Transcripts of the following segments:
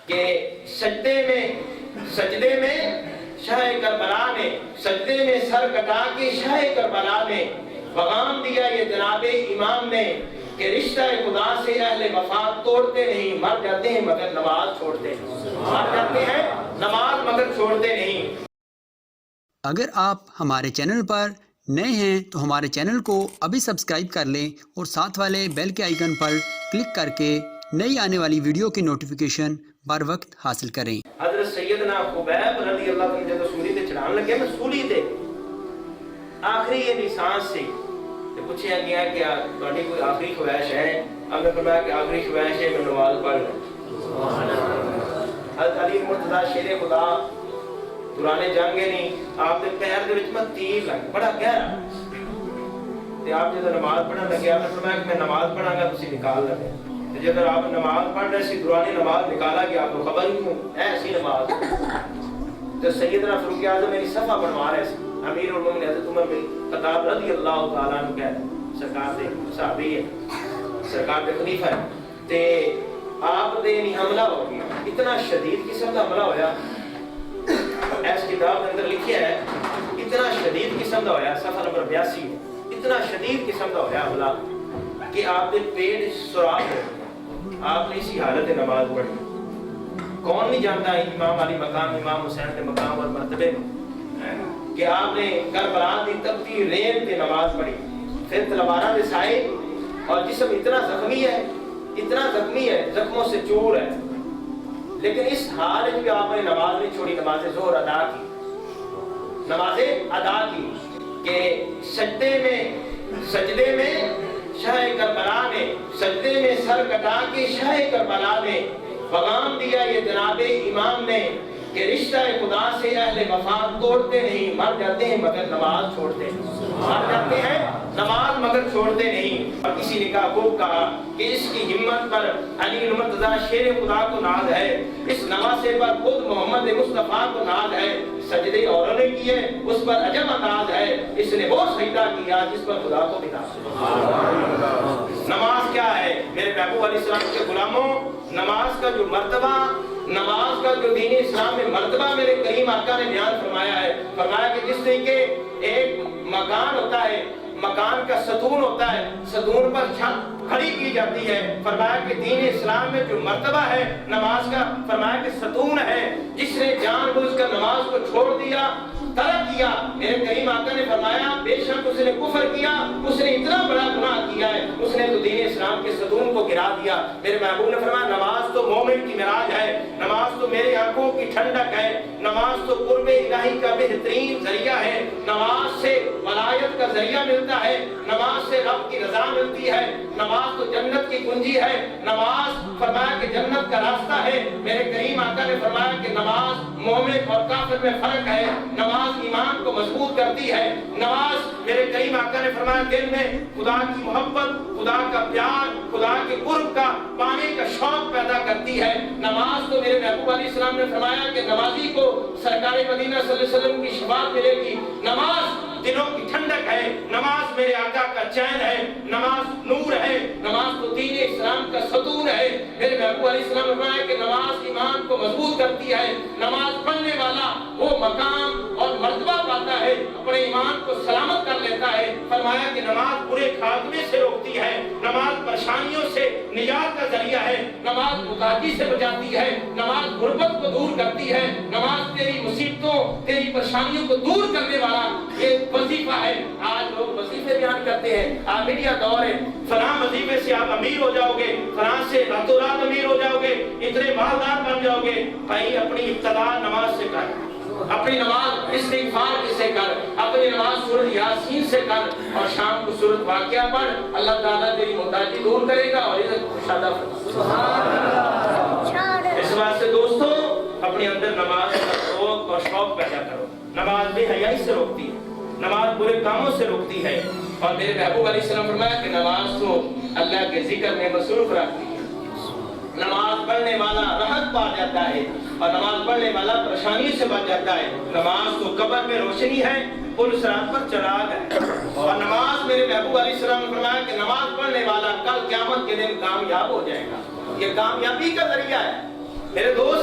کہ سجدے میں شاہ کربلا نے، سجدے میں سر کٹا کے شاہ کربلا نے پیغام دیا یہ جناب امام نے کہ رشتہ خدا سے اہل وفا توڑتے نہیں، مر جاتے ہیں مگر نماز چھوڑتے ہیں، مر جاتے ہیں نماز مگر چھوڑتے نہیں۔ اگر آپ ہمارے چینل پر نئے ہیں تو ہمارے چینل کو ابھی سبسکرائب کر لیں اور ساتھ والے بیل کے آئیکن پر کلک کر کے نئی آنے والی ویڈیو کی نوٹیفیکیشن بر وقت حاصل کریں۔ حضرت سیدنا خبیب رضی اللہ عنہ جب سولی تے چڑھان لگے میں سولی تے آخری یہ سانس سے پوچھا گیا کہ تہاڈی کوئی آخری خواہش ہے؟ آپ نے فرمایا کہ آخری خواہش ہے میں نماز پڑھ لوں۔ حضرت علی مرتضیٰ شیر خدا دوران جنگ نہیں آپ دے پیر دے وچ میں تیر لگ بڑا گہرا تے آپ جب نماز پڑھن لگے آپ نے فرمایا کہ میں نماز پڑھاں گا تسی نکال لو، تے جب آپ نماز پڑھ رہے سی دوران نماز نکالا گیا آپ کو خبر ہی نہیں ایسی نماز تو سیدنا فاروق اعظم میری صفحہ بنوا رہے سی، امیر المومنین حضرت عمر بن خطاب رضی اللہ تعالیٰ عنہ کہتے ہیں سرکار دے صحابی ہے، سرکار دے خلیفہ ہے، تے آپ دے نہیں حملہ ہو گیا، اتنا شدید قسم کا حملہ ہویا، اس کتاب کے اندر لکھیا ہے اتنا شدید قسم کا ہویا، صفحہ نمبر 82 ہے، اتنا شدید قسم کا ہویا حملہ کہ آپ دے پیٹ سوراخ ہو گیا، آپ نے اسی حالت نماز پڑھی۔ کون نہیں جانتا امام علی مقام، امام حسین کے مقام اور مرتبے کہ آپ نے کربلا دی تپتی ریت پہ نماز پڑھی، پھر تلواراں دے سائے اور جسم اتنا زخمی ہے، زخموں سے چور ہے، لیکن اس حال میں آپ نے نماز نہیں چھوڑی، نماز ظہر ادا کی کہ سجدے میں شاہ کربلا نے، سجدے میں سر کٹا کے شاہ کربلا نے پیغام دیا یہ جناب امام نے کہ رشتہ خدا سے اہل وفا توڑتے نہیں، مر جاتے ہیں مگر نماز چھوڑتے ہیں، مر جاتے ہیں نماز مگر چھوڑتے نہیں۔ اور کسی نے کہا خوب کہا کہ اس کی ہمت پر علی مرتضیٰ شیر خدا کو ناز ہے، اس نواسے پر خود محمد مصطفیٰ کو ناز ہے، سجدے اوروں نے کیے اس پر عجب انداز ہے، اس نے وہ سجدہ کیا جس پر خدا کو بھی ناز ہے۔ نماز کیا ہے میرے محبوب علیہ السلام کے غلاموں؟ نماز کا جو مرتبہ، نماز کا جو دین اسلام میں مرتبہ میرے کریم آقا نے بیان فرمایا ہے، فرمایا کہ جس طریقے ایک مکان ہوتا ہے، مکان کا ستون ہوتا ہے، ستون پر چھت کھڑی کی جاتی ہے، فرمایا کہ دین اسلام میں جو مرتبہ ہے نماز کا، فرمایا کہ ستون ہے، جس نے جان بوجھ کر نماز کو چھوڑ دیا، ترک کیا، میرے کریم آقا نے فرمایا بے شک اس نے کفر کیا، اس نے اتنا بڑا گناہ کیا ہے، اس نے تو دین اسلام کے ستون کو گرا دیا۔ میرے محبوب نے فرمایا نماز تو مومن کی معراج ہے، نماز تو میرے آنکھوں کی ٹھنڈک ہے، نماز تو قرب الہی کا بہترین ذریعہ ہے، نماز سے ولایت کا ذریعہ ملتا ہے، نماز سے رب کی رضا ملتی ہے، نماز تو جنت کی کنجی ہے، نماز فرمایا کہ جنت کا راستہ ہے۔ میرے کریم آقا نے فرمایا کہ نماز مومن اور کافر میں فرق ہے، نماز ایمان کو مضبوط کرتی ہے، نماز میرے کریم آقا نے فرمایا دل میں خدا کی محبت، خدا کا پیار، خدا کے قرب کا پانے کا شوق پیدا کرتی ہے، نماز تو میرے محبوب علیہ السلام نے فرمایا کہ نمازی کو سرکار مدینہ صلی اللہ علیہ وسلم کی شفاعت ملے گی، نماز دلوں کی ٹھنڈک ہے، نماز میرے آقا کا چین ہے، نماز نور ہے، نماز تو دین اسلام کا ستون ہے۔ میرے محبوب علیہ السلام نے فرمایا کہ نماز ایمان کو مضبوط کرتی ہے، نماز پڑھنے والا وہ مقام اور مرتبہ پاتا ہے، اپنے ایمان کو سلامت کر لیتا ہے۔ فرمایا کہ نماز برے خاتمے سے روکتی ہے، نماز پریشانیوں سے نجات کا ذریعہ ہے، نماز محتاجی سے بچاتی ہے، نماز غربت کو دور کرتی ہے، نماز تیری مصیبتوں، تیری پریشانیوں کو دور کرنے والا یہ وظیفہ ہے۔ آج لوگ وظیفے بیان کرتے ہیں، آج میڈیا دور ہے، فلاں وظیفے سے آپ امیر ہو جاؤ گے، فلاں سے راتوں رات امیر ہو جاؤ گے، اتنے مالدار بن جاؤ گے۔ بھائی اپنی ابتدا نماز سے کر، اپنی نماز استغفار سے کر، اپنی نماز سورۃ یاسین سے کر، اور شام کو سورۃ واقعہ پڑھ، اللہ تعالیٰ تیری محتاجی دور کرے گا اور عزت کو شادہ فرمائے۔ اس بات سے دوستو اپنے اندر نماز کا ذوق اور شوق پیدا کرو۔ نماز بے حیائی سے روکتی ہے، نماز برے کاموں سے روکتی ہے، اور میرے محبوب علیہ السلام فرمایا کہ نماز تو اللہ کے ذکر میں مصروف رکھتی ہے۔ نماز پڑھنے والا راحت پا جاتا ہے، اور نماز پڑھنے والا پریشانی سے بچ جاتا ہے۔ نماز تو قبر میں روشنی ہے، پل صراط پر چراغ ہے، اور نماز میرے محبوب علیہ السلام نے فرمایا کہ نماز پڑھنے والا کل قیامت کے دن کامیاب ہو جائے گا، یہ کامیابی کا ذریعہ ہے۔ میرے دوست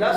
10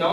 9